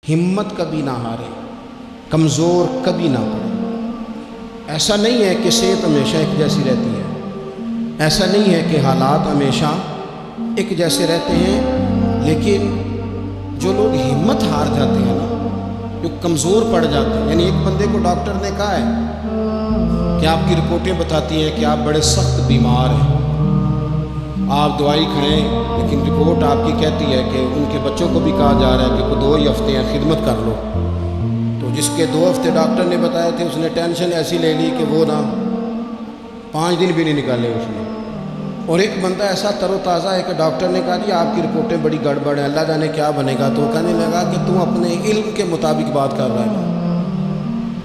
ہمت کبھی نہ ہارے، کمزور کبھی نہ پڑے۔ ایسا نہیں ہے کہ صحت ہمیشہ ایک جیسی رہتی ہے، ایسا نہیں ہے کہ حالات ہمیشہ ایک جیسے رہتے ہیں، لیکن جو لوگ ہمت ہار جاتے ہیں نا، جو کمزور پڑ جاتے ہیں، یعنی ایک بندے کو ڈاکٹر نے کہا ہے کہ آپ کی رپورٹیں بتاتی ہیں کہ آپ بڑے سخت بیمار ہیں، آپ دوائی کھائیں، لیکن رپورٹ آپ کی کہتی ہے کہ ان کے بچوں کو بھی کہا جا رہا ہے کہ 2 ہی ہفتے ہیں خدمت کر لو۔ تو جس کے 2 ہفتے ڈاکٹر نے بتایا تھے، اس نے ٹینشن ایسی لے لی کہ وہ نا 5 دن بھی نہیں نکالے اس نے۔ اور ایک بندہ ایسا تر و تازہ ہے کہ ڈاکٹر نے کہا جی آپ کی رپورٹیں بڑی گڑبڑ ہیں، اللہ جانے کیا بنے گا۔ تو وہ کہنے لگا کہ تم اپنے علم کے مطابق بات کر رہا ہے،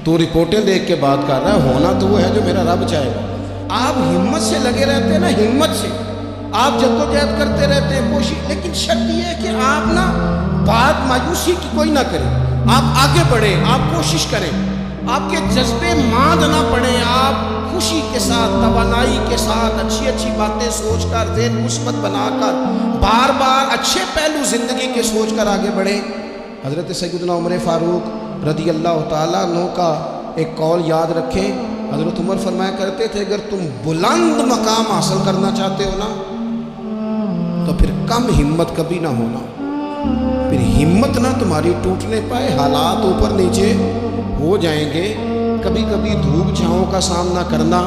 تو رپورٹیں دیکھ کے بات کر رہا ہے، ہونا تو وہ ہے جو میرا رب چاہے گا۔ آپ ہمت سے لگے رہتے ہیں نا، ہمت سے آپ جدوجہد کرتے رہتے ہیں، کوشش، لیکن شرط یہ ہے کہ آپ نا بات مایوسی کی کوئی نہ کریں، آپ آگے بڑھیں، آپ کوشش کریں، آپ کے جذبے ماند نہ پڑیں، آپ خوشی کے ساتھ، توانائی کے ساتھ، اچھی اچھی باتیں سوچ کر، ذہن مثبت بنا کر، بار بار اچھے پہلو زندگی کے سوچ کر آگے بڑھیں۔ حضرت سیدنا عمر فاروق رضی اللہ تعالیٰ عنہ کا ایک قول یاد رکھیں۔ حضرت عمر فرمایا کرتے تھے اگر تم بلند مقام حاصل کرنا چاہتے ہو نا، تو پھر کم ہمت کبھی نہ ہونا، پھر ہمت نہ تمہاری ٹوٹنے پائے، حالات اوپر نیچے ہو جائیں گے، کبھی کبھی دھوپ چھاؤں کا سامنا کرنا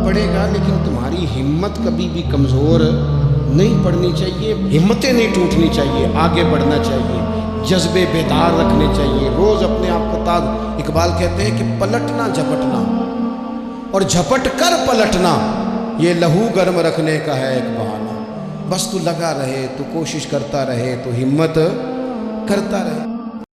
پڑے گا، لیکن تمہاری ہمت کبھی بھی کمزور نہیں پڑنی چاہیے، ہمتیں نہیں ٹوٹنی چاہیے، آگے بڑھنا چاہیے، جذبے بیدار رکھنے چاہیے، روز اپنے آپ کو تازہ۔ اقبال کہتے ہیں کہ پلٹنا جھپٹنا اور جھپٹ کر پلٹنا یہ لہو گرم رکھنے کا ہے ایک بہانہ۔ بس تو لگا رہے، تو کوشش کرتا رہے، تو ہمت کرتا رہے۔